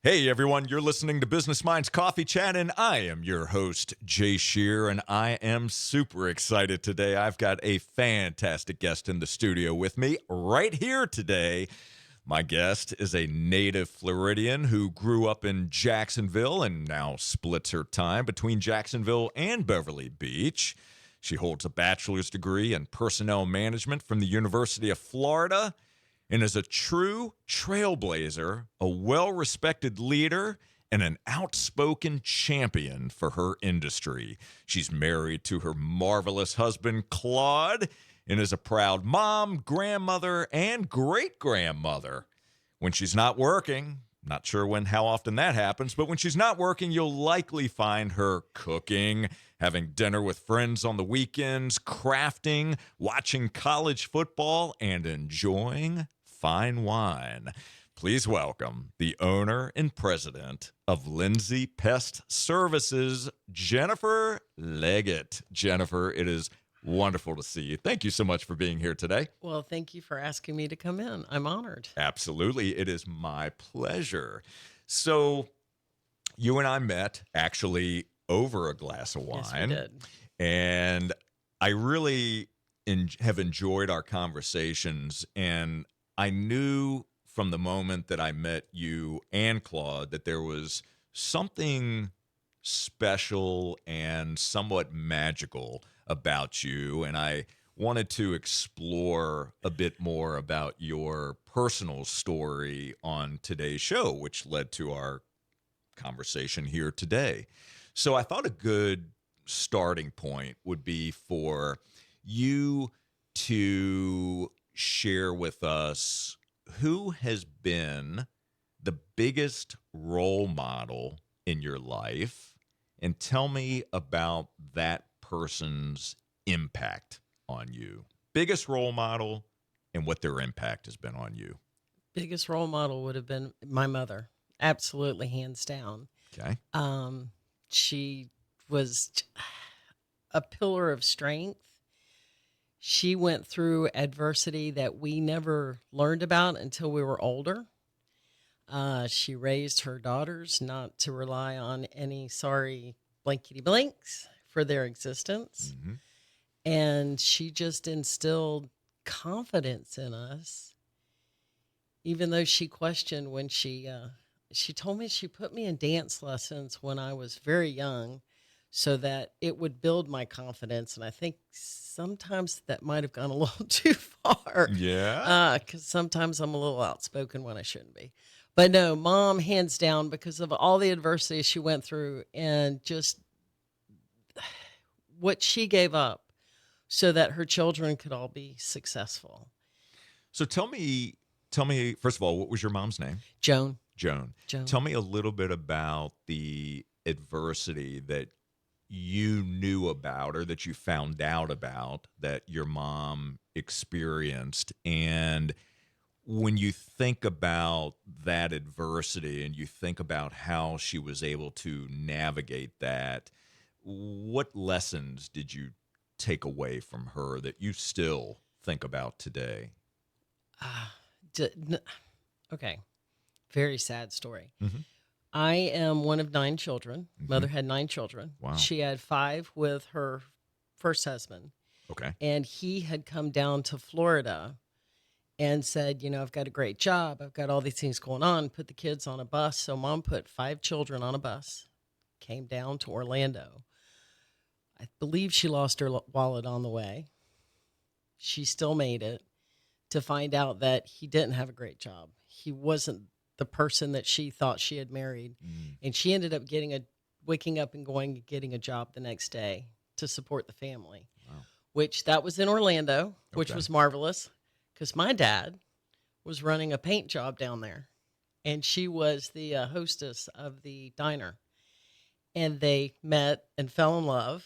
Hey everyone, you're listening to Business Minds Coffee Chat, and I am your host, Jay Scherr, and I am super excited today. I've got a fantastic guest in the studio with me right here today. My guest is a native Floridian who grew up in Jacksonville and now splits her time between Jacksonville and Beverly Beach. She holds a bachelor's degree in personnel management from the University of Florida and is a true trailblazer, a well-respected leader, and an outspoken champion for her industry. She's married to her marvelous husband, Claude, and is a proud mom, grandmother, and great-grandmother. When she's not working, not sure how often that happens, but when she's not working, you'll likely find her cooking, having dinner with friends on the weekends, crafting, watching college football, and enjoying fine wine. Please welcome the owner and president of Lindsay Pest Services, Jennifer Leggett. Jennifer, it is wonderful to see you. Thank you so much for being here today. Well, thank you for asking me to come in. I'm honored. Absolutely. It is my pleasure. So, you and I met actually over a glass of wine. Yes, we did. And I really have enjoyed our conversations. And I knew from the moment that I met you and Claude that there was something special and somewhat magical about you. And I wanted to explore a bit more about your personal story on today's show, which led to our conversation here today. So I thought a good starting point would be for you to share with us who has been the biggest role model in your life and tell me about that person's impact on you. Biggest role model and what their impact has been on you. Biggest role model would have been my mother. Absolutely, hands down. Okay. She was a pillar of strength. She went through adversity that we never learned about until we were older. She raised her daughters not to rely on any sorry blankety blanks for their existence. Mm-hmm. And she just instilled confidence in us, even though she questioned when she told me she put me in dance lessons when I was very young so that it would build my confidence. And I think sometimes that might have gone a little too far. Yeah. Because sometimes I'm a little outspoken when I shouldn't be. But no, mom, hands down, because of all the adversity she went through and just what she gave up so that her children could all be successful. So tell me, first of all, what was your mom's name? Joan. Joan. Tell me a little bit about the adversity that you knew about or that you found out about that your mom experienced. And when you think about that adversity and you think about how she was able to navigate that, what lessons did you take away from her that you still think about today? Okay. Very sad story. Mm-hmm. I am one of 9 children. Mm-hmm. Mother had 9 children. Wow. She had 5 with her first husband. Okay. And he had come down to Florida and said, I've got a great job. I've got all these things going on. Put the kids on a bus. So mom put 5 children on a bus, came down to Orlando. I believe she lost her wallet on the way. She still made it to find out that he didn't have a great job. He wasn't the person that she thought she had married. And she ended up waking up and getting a job the next day to support the family, which that was in Orlando, which was marvelous because my dad was running a paint job down there and she was the hostess of the diner, and they met and fell in love.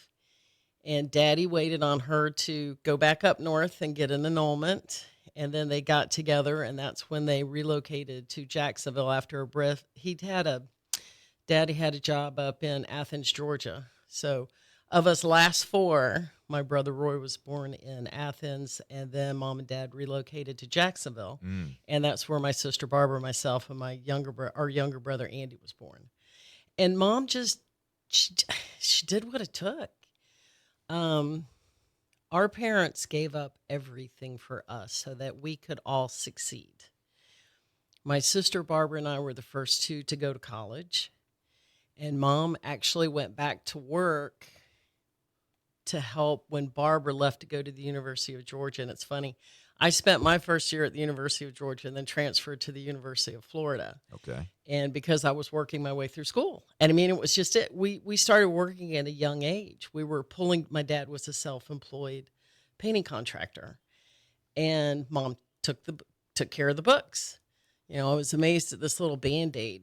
And Daddy waited on her to go back up north and get an annulment. And then they got together, and that's when they relocated to Jacksonville after a breath. Daddy had a job up in Athens, Georgia. So Of us last four, my brother Roy was born in Athens, and then mom and dad relocated to Jacksonville, Mm. and that's where my sister Barbara, myself, and our younger brother Andy was born. And mom just she, she did what it took. Um, our parents gave up everything for us so that we could all succeed. My sister Barbara and I were the first two to go to college, and mom actually went back to work to help when Barbara left to go to the University of Georgia. And it's funny, I spent my first year at the University of Georgia and then transferred to the University of Florida. Okay. And because I was working my way through school. And I mean, it was just it. We started working at a young age. We were pulling, my dad was a self-employed painting contractor. And mom took care of the books. You know, I was amazed at this little Band-Aid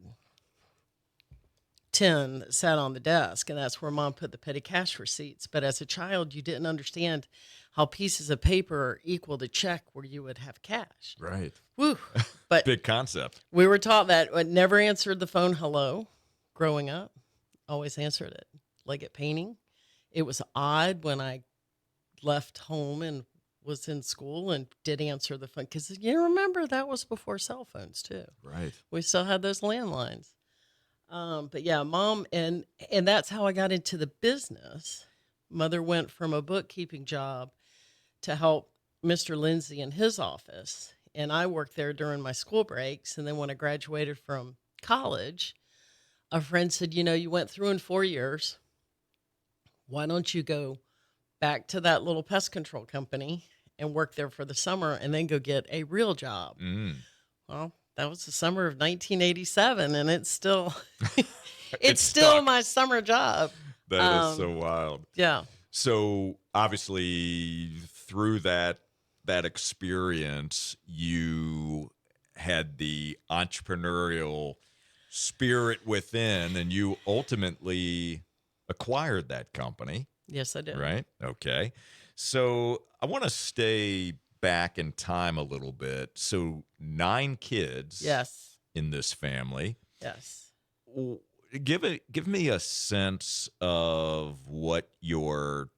tin that sat on the desk, and that's where mom put the petty cash receipts. But as a child, you didn't understand how pieces of paper equaled a check where you would have cash. Right. Woo. But Big concept. we were taught that. I never answered the phone hello growing up. Always answered it. Like at painting, it was odd when I left home and was in school and did answer the phone, because you remember that was before cell phones too. Right. We still had those landlines. But yeah, mom, and that's how I got into the business. Mother went from a bookkeeping job to help Mr. Lindsay in his office, and I worked there during my school breaks. And then when I graduated from college, a friend said, "You know, you went through in 4 years. Why don't you go back to that little pest control company and work there for the summer, and then go get a real job?" Mm. Well, that was the summer of 1987, and it's still it's It's still stuck. my summer job. That is so wild. Yeah. So obviously through that experience, you had the entrepreneurial spirit within, and you ultimately acquired that company, Yes, I did. right? Okay. So I want to stay back in time a little bit. So 9 kids Yes. in this family. Yes. Give me a sense of what were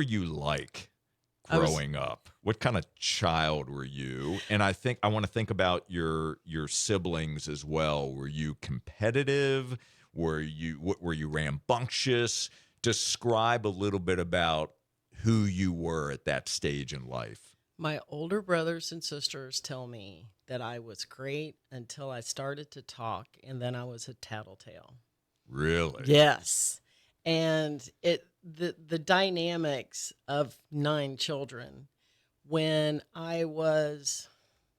you like I was growing up? What kind of child were you? And I want to think about your siblings as well. Were you competitive? Were you rambunctious? Describe a little bit about who you were at that stage in life. My older brothers and sisters tell me that I was great until I started to talk, and then I was a tattletale. Really? Yes. And the dynamics of 9 children, when I was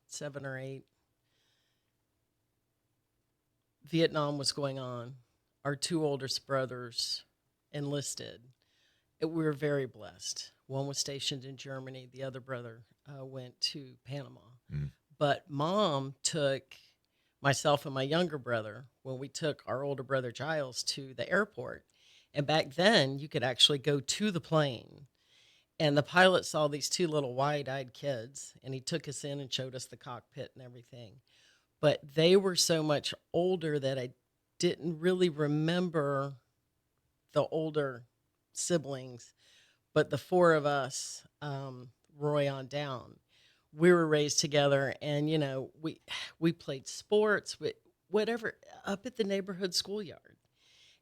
7 or 8, Vietnam was going on. Our 2 oldest brothers enlisted. We were very blessed. One was stationed in Germany. The other brother went to Panama. Mm. But mom took myself and my younger brother when we took our older brother Giles to the airport. And back then, you could actually go to the plane. And the pilot saw these 2 little wide-eyed kids, and he took us in and showed us the cockpit and everything. But they were so much older that I didn't really remember the older siblings. But the 4 of us, Roy on down, we were raised together, and you know, we played sports, whatever, up at the neighborhood schoolyard,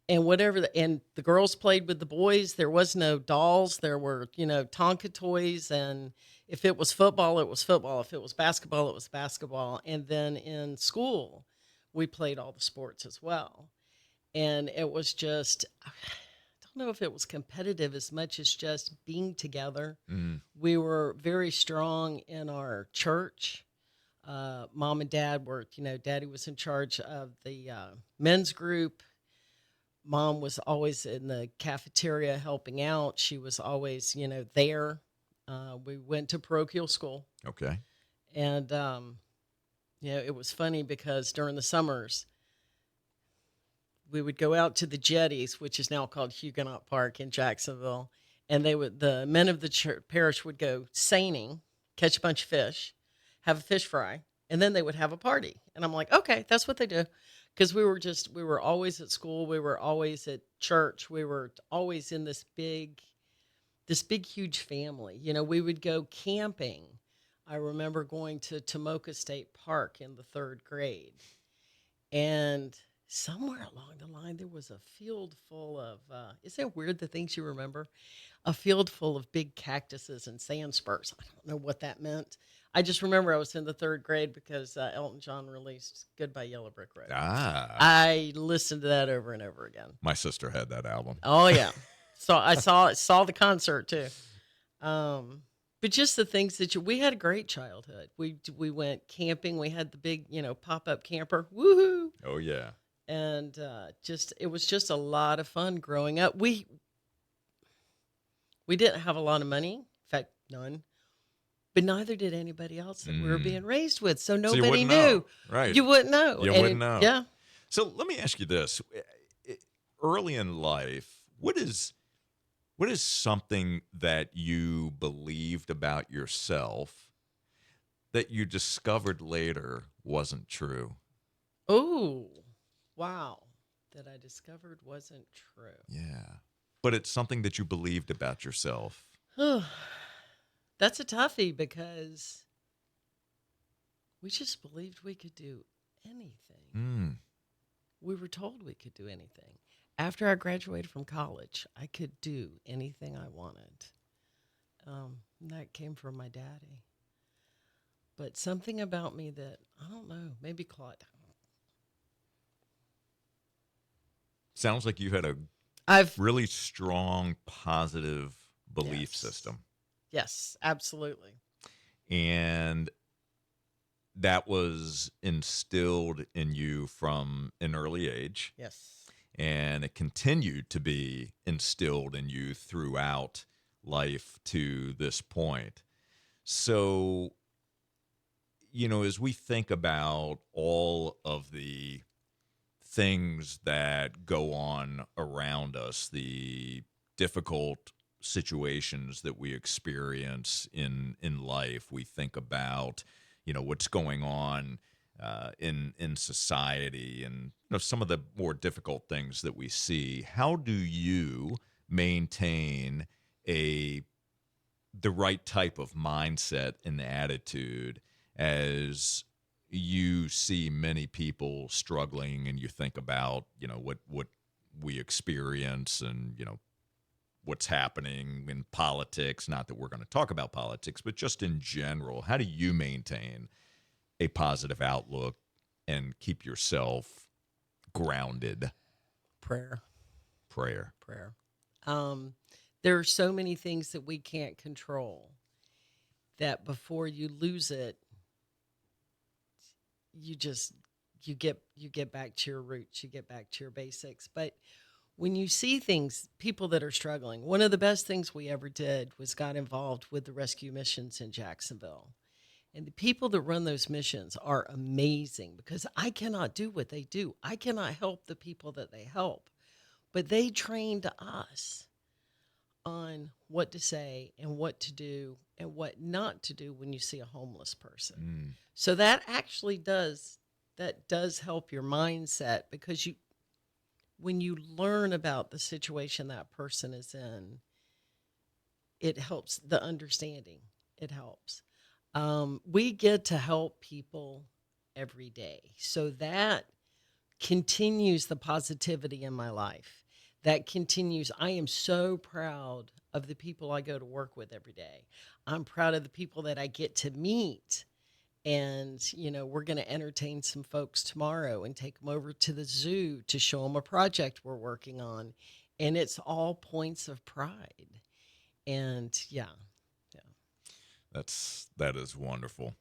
and whatever. And the girls played with the boys. There was no dolls. There were, you know, Tonka toys, and if it was football, it was football. If it was basketball, it was basketball. And then in school, we played all the sports as well. And it was just, I don't know if it was competitive as much as just being together. Mm. We were very strong in our church. Mom and dad were, you know, daddy was in charge of the men's group. Mom was always in the cafeteria helping out. She was always, you know, there. We went to parochial school. Okay. And, you know, it was funny because during the summers, we would go out to the jetties, which is now called Huguenot Park in Jacksonville, and the men of the parish would go seining, catch a bunch of fish, have a fish fry, And then they would have a party. And I'm like, okay, that's what they do. Because we were always at school. We were always at church. We were always in this big, huge family. You know, we would go camping. I remember going to Tomoka State Park in the third grade. And somewhere along the line, there was a field full of, isn't it weird the things you remember? A field full of big cactuses and sand spurs. I don't know what that meant. I just remember I was in the third grade because Elton John released Goodbye Yellow Brick Road. Ah, I listened to that over and over again. my sister had that album. Oh yeah, so I saw the concert too. But just the things that we had a great childhood. We went camping. We had the big pop up camper. Woohoo! Oh yeah. And just it was just a lot of fun growing up. We didn't have a lot of money, in fact, none. But neither did anybody else that we were being raised with. So So you nobody wouldn't knew. know. Right. You wouldn't know. You And wouldn't know. Yeah. So let me ask you this: early in life, what is something that you believed about yourself that you discovered later wasn't true? Oh, wow. That I discovered wasn't true. Yeah, but it's something that you believed about yourself. That's a toughie because we just believed we could do anything. Mm. We were told we could do anything. After I graduated from college, I could do anything I wanted. And that came from my daddy. But something about me that, I don't know, maybe Claude. Sounds like you had a I've, really strong, positive belief Yes. system. yes, absolutely. And that was instilled in you from an early age. Yes. And it continued to be instilled in you throughout life to this point. So, as we think about all of the things that go on around us, the difficult situations that we experience in life, we think about, what's going on in society, and some of the more difficult things that we see. How do you maintain the right type of mindset and attitude as you see many people struggling, and you think about what we experience, and what's happening in politics? Not that we're going to talk about politics, but just in general, how do you maintain a positive outlook and keep yourself grounded? Prayer. Prayer. There are so many things that we can't control that before you lose it, you get back to your roots, you get back to your basics. But when you see people that are struggling, one of the best things we ever did was got involved with the rescue missions in Jacksonville. And the people that run those missions are amazing because I cannot do what they do. I cannot help the people that they help. But they trained us on what to say and what to do and what not to do when you see a homeless person. So that actually does help your mindset, because when you learn about the situation that person is in, it helps the understanding. It helps. We get to help people every day. So that continues the positivity in my life. That continues. I am so proud of the people I go to work with every day. I'm proud of the people that I get to meet. And, we're going to entertain some folks tomorrow and take them over to the zoo to show them a project we're working on. And it's all points of pride. And yeah. That is wonderful.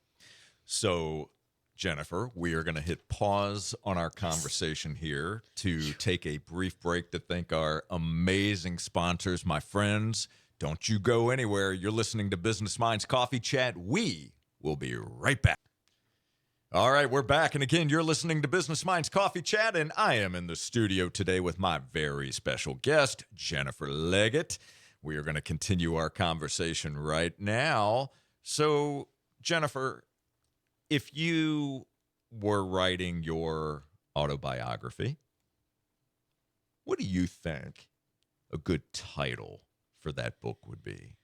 So, Jennifer, we are going to hit pause on our conversation here to take a brief break to thank our amazing sponsors. My friends, don't you go anywhere. You're listening to Business Minds Coffee Chat. We will be right back. All right, we're back. And again, you're listening to Business Minds Coffee Chat, and I am in the studio today with my very special guest, Jennifer Leggett. We are going to continue our conversation right now. So, Jennifer, if you were writing your autobiography, what do you think a good title for that book would be?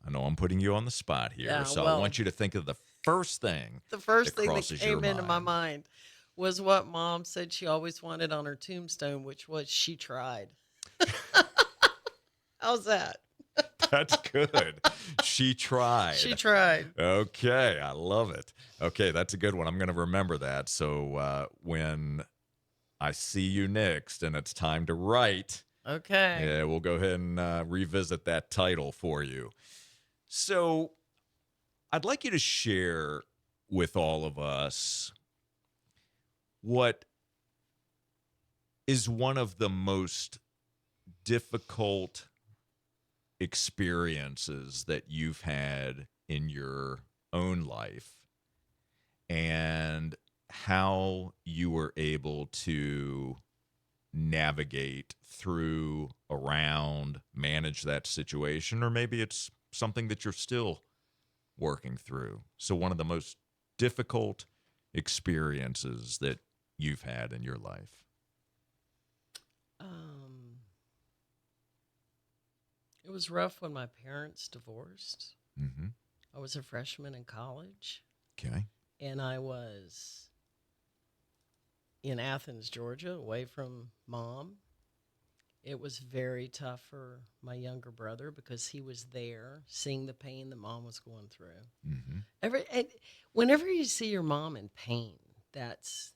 I know I'm putting you on the spot here, Yeah, so I well, want you to think of the first thing the first that thing that crosses your came into my mind. mind was what Mom said she always wanted on her tombstone, which was "She tried." How's that? That's good. She She tried. tried. Okay, I love it. Okay, that's a good one. I'm going to remember that. So when I see you next and it's time to write, Okay. yeah, we'll go ahead and revisit that title for you. So I'd like you to share with all of us what is one of the most difficult experiences that you've had in your own life and how you were able to navigate through, around, manage that situation, or maybe it's something that you're still working through. So, one of the most difficult experiences that you've had in your life. Um, it was rough when my parents divorced. Mm-hmm. I was a freshman in college, Okay. and I was in Athens, Georgia, away from Mom. It was very tough for my younger brother because he was there seeing the pain that Mom was going through. Mm-hmm. And whenever you see your mom in pain, that's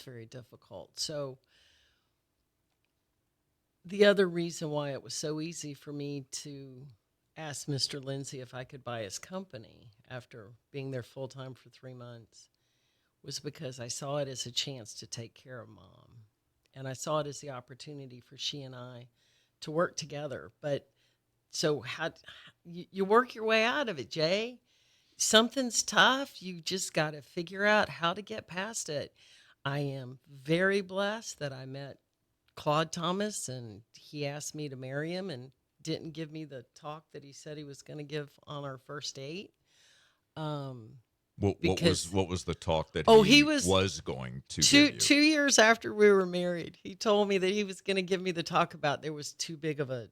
very difficult. So the other reason why it was so easy for me to ask Mr. Lindsay if I could buy his company after being there full time for 3 months was because I saw it as a chance to take care of Mom. And I saw it as the opportunity for she and I to work together. But so how you work your way out of it, Jay? Something's tough. You just got to figure out how to get past it. I am very blessed that I met Claude Thomas and he asked me to marry him and didn't give me the talk that he said he was going to give on our first date. Um, because What was the talk that he he was was going to two give you? 2 years after we were married. He told me that he was going to give me the talk about there was too big of a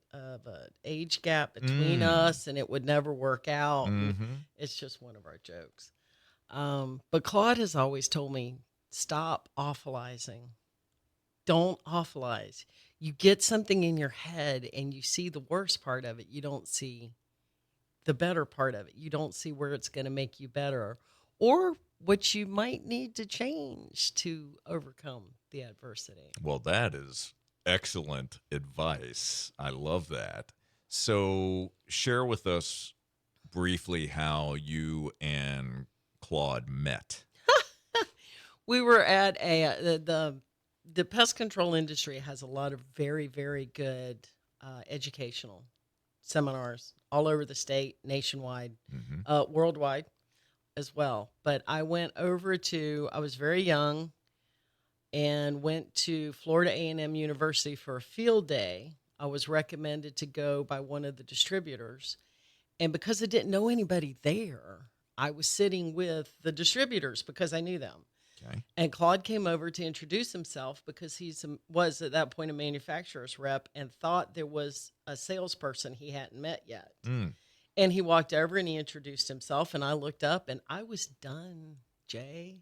age gap between Mm. us and it would never work out. And Mm-hmm. it's just one of our jokes. But Claude has always told me stop awfulizing. Don't awfulize. You get something in your head and you see the worst part of it. You don't see the better part of it. You don't see where it's going to make you better or what you might need to change to overcome the adversity. Well, that is excellent advice. I love that. So, share with us briefly how you and Claude met. We were at the pest control industry has a lot of very very good educational seminars all over the state, nationwide, Mm-hmm. worldwide as well. But I was very young and went to Florida A&M University for a field day. I was recommended to go by one of the distributors. And because I didn't know anybody there, I was sitting with the distributors because I knew them. Okay. And Claude came over to introduce himself because was at that point a manufacturer's rep and thought there was a salesperson he hadn't met yet. Mm. And he walked over and he introduced himself. And I looked up and I was done, Jay.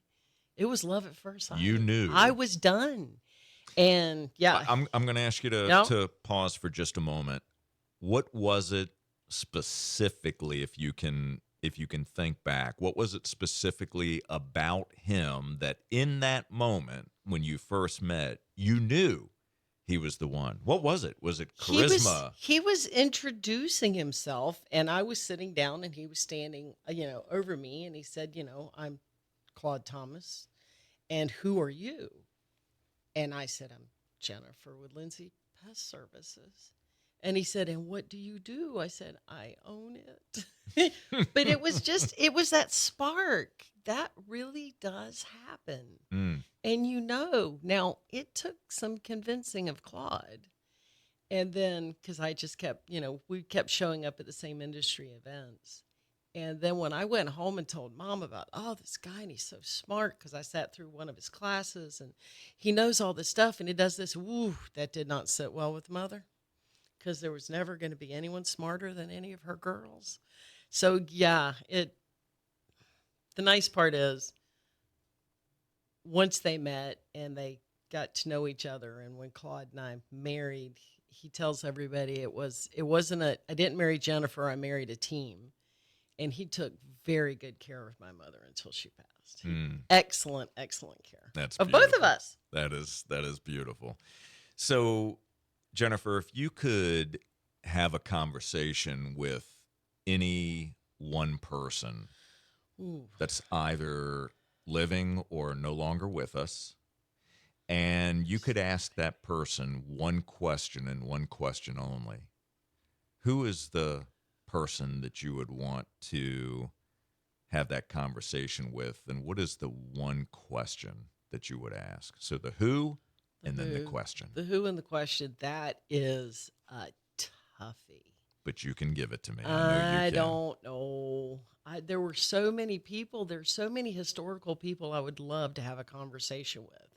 It was love at first You sight. I knew. was done. And yeah, I'm going to ask you no, to pause for just a moment. What was it specifically, if you can think back? What was it specifically about him that in that moment when you first met, you knew he was the one? What was it? Was it charisma? he was introducing himself and I was sitting down and he was standing, over me and he said, I'm Claude Thomas and who are you? And I said, I'm Jennifer with Lindsay Pest Services. And he said, and what do you do? I said, I own it. But it was that spark. That really does happen. Mm. And now it took some convincing of Claude. And then, because I just kept, we kept showing up at the same industry events. And then when I went home and told mom about, oh, this guy, and he's so smart, because I sat through one of his classes and he knows all this stuff and he does this, woo, that did not sit well with mother, because there was never going to be anyone smarter than any of her girls. So yeah, the nice part is once they met and they got to know each other, and when Claude and I married, he tells everybody I didn't marry Jennifer, I married a team. And he took very good care of my mother until she passed. Excellent, excellent care. That's of beautiful. both of us. That is beautiful. So, Jennifer, if you could have a conversation with any one person Ooh. that's either living or no longer with us, and you could ask that person one question and one question only, who is the person that you would want to have that conversation with, and what is the one question that you would ask? So the who and then the question. The who and the question, that is a toughie. But you can give it to me. I know I you can. don't know. There were so many people. There's so many historical people I would love to have a conversation with.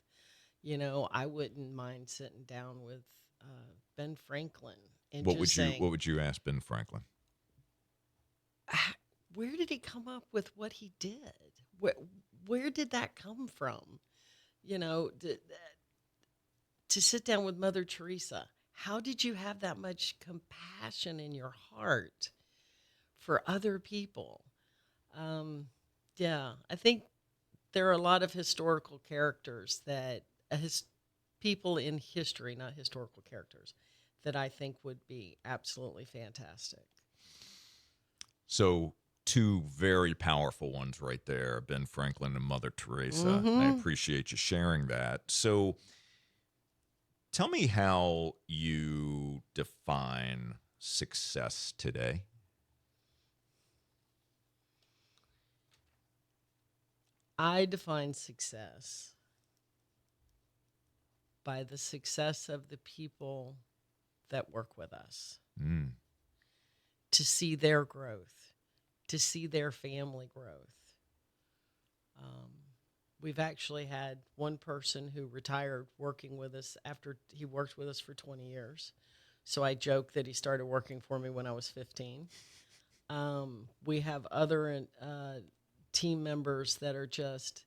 You know, I wouldn't mind sitting down with Ben Franklin and What saying, would you ask Ben Franklin? where did he come up with what he did? Where did that come from? You know, to sit down with Mother Teresa, how did you have that much compassion in your heart for other people? Yeah, I think there are a lot of historical characters that people in history, not historical characters, that I think would be absolutely fantastic. So, two very powerful ones right there, Ben Franklin and Mother Teresa. Mm-hmm. I appreciate you sharing that. So, tell me how you define success today. I define success by the success of the people that work with us, to see their growth, to see their family growth. We've actually had one person who retired working with us after he worked with us for 20 years. So I joke that he started working for me when I was 15. We have other team members that are just,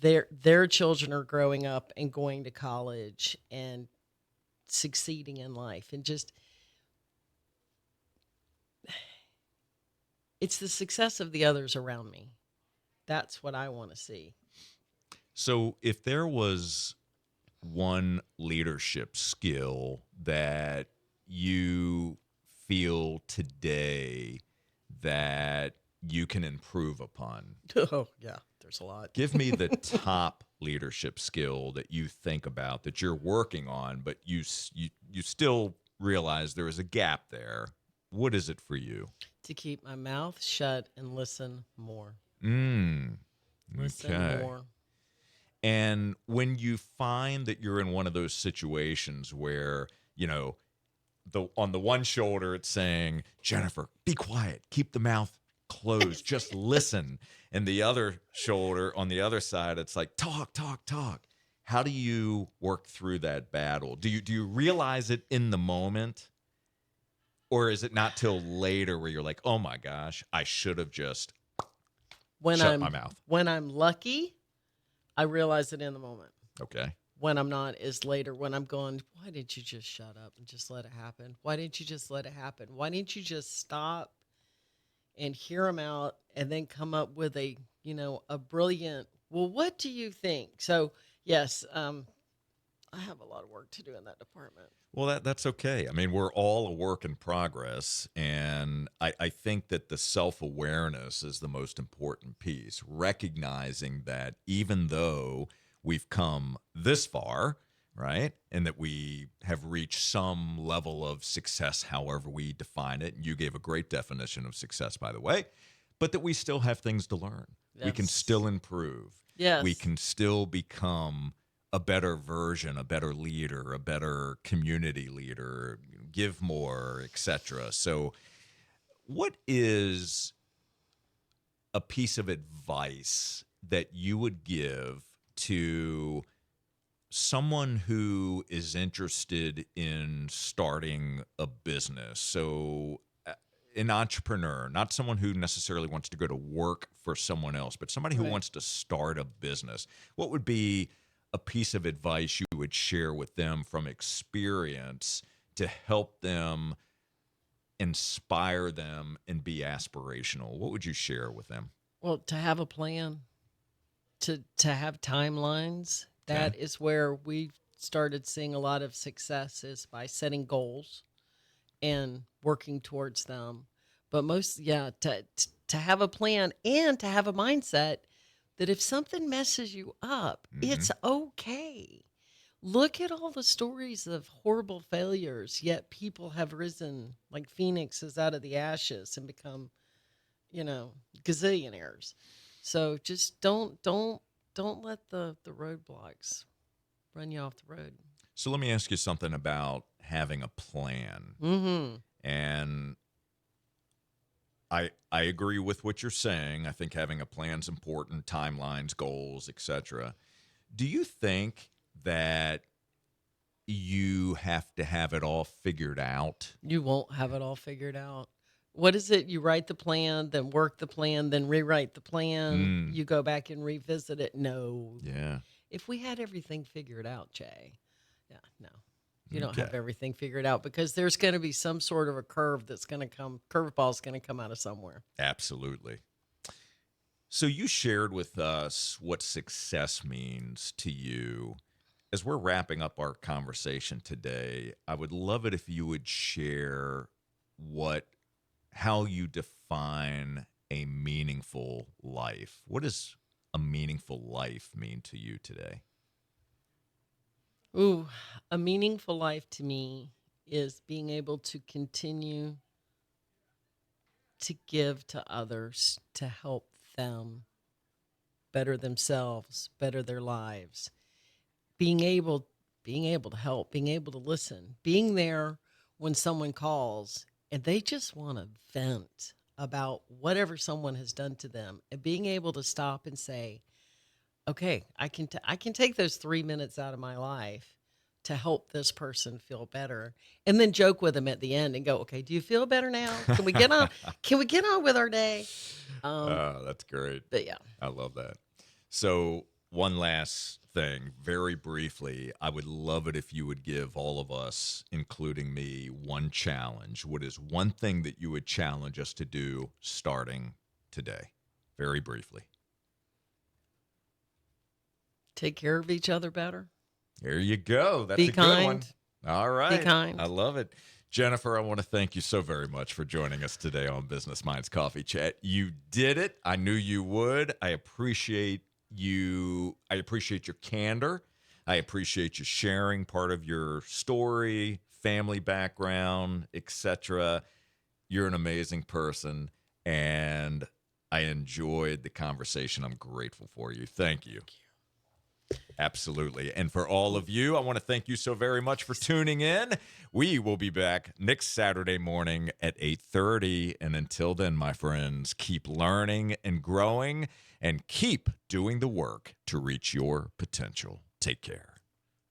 their children are growing up and going to college and succeeding in life, and just, it's the success of the others around me. That's what I want to see. So, if there was one leadership skill that you feel today that you can improve upon, Oh, yeah, there's a lot. give me the top leadership skill that you think about that you're working on, but you still realize there is a gap there. What is it for you? To keep my mouth shut and listen more. Listen Okay. more. And when you find that you're in one of those situations where, you know, on the one shoulder it's saying, Jennifer, be quiet, keep the mouth closed, just listen. And the other shoulder on the other side, it's like, talk, talk, talk. How do you work through that battle? Do you realize it in the moment? Or is it not till later where you're like, oh my gosh, I should have just shut my mouth? When I'm lucky, I realize it in the moment. Okay. When I'm not is later, when I'm going, why didn't you just shut up and just let it happen? Why didn't you just let it happen? Why didn't you just stop and hear them out and then come up with a brilliant, well, what do you think? So, yes, I have a lot of work to do in that department. Well, that's okay. I mean, we're all a work in progress. And I think that the self-awareness is the most important piece, recognizing that even though we've come this far, right, and that we have reached some level of success, however we define it, and you gave a great definition of success, by the way, but that we still have things to learn. Yes. We can still improve. Yes. We can still become a better version, a better leader, a better community leader, give more, etc. So what is a piece of advice that you would give to someone who is interested in starting a business? So, an entrepreneur, not someone who necessarily wants to go to work for someone else, but somebody who Right. wants to start a business. What would be a piece of advice you would share with them from experience to help them, inspire them, and be aspirational? What would you share with them? Well, to have a plan, to have timelines, Okay. that is where we've started seeing a lot of success is by setting goals and working towards them. But most, yeah, to have a plan and to have a mindset that if something messes you up, Hmm. it's okay. Look at all the stories of horrible failures, yet people have risen like phoenixes out of the ashes and become, you know, gazillionaires. So just don't let the roadblocks run you off the road. So let me ask you something about having a plan. Mm-hmm. And I agree with what you're saying. I think having a plan's important, timelines, goals, etc. Do you think that you have to have it all figured out? You won't have it all figured out. What is it? You write the plan, then work the plan, then rewrite the plan. Mm, You go back and revisit it. No. yeah. If we had everything figured out, Jay, yeah, no. You don't Okay. have everything figured out because there's going to be some sort of a curve that's going to come, curveball's going to come out of somewhere. Absolutely. So you shared with us what success means to you. As we're wrapping up our conversation today, I would love it if you would share what how you define a meaningful life. What does a meaningful life mean to you today? Ooh, a meaningful life to me is being able to continue to give to others to help them better themselves, better their lives. Being able being able to help, being able to listen, being there when someone calls and they just want to vent about whatever someone has done to them and being able to stop and say, "Okay, I can take those 3 minutes out of my life to help this person feel better." And then joke with them at the end and go, "Okay, do you feel better now? Can we get on can we get on with our day?" Um, That's great. but yeah. I love that. So, one last thing, very briefly, I would love it if you would give all of us, including me, one challenge. What is one thing that you would challenge us to do starting today? Very briefly. Take care of each other better. There you go. That's Be a good one. kind. All Be right. kind. I love it. Jennifer, I want to thank you so very much for joining us today on Business Minds Coffee Chat. You did it. I knew you would. I appreciate you. I appreciate your candor. I appreciate you sharing part of your story, family background, etc. You're an amazing person, and I enjoyed the conversation. I'm grateful for you. Thank you. Absolutely. And for all of you, I want to thank you so very much for tuning in. We will be back next Saturday morning at 8:30. And until then, my friends, keep learning and growing and keep doing the work to reach your potential. Take care.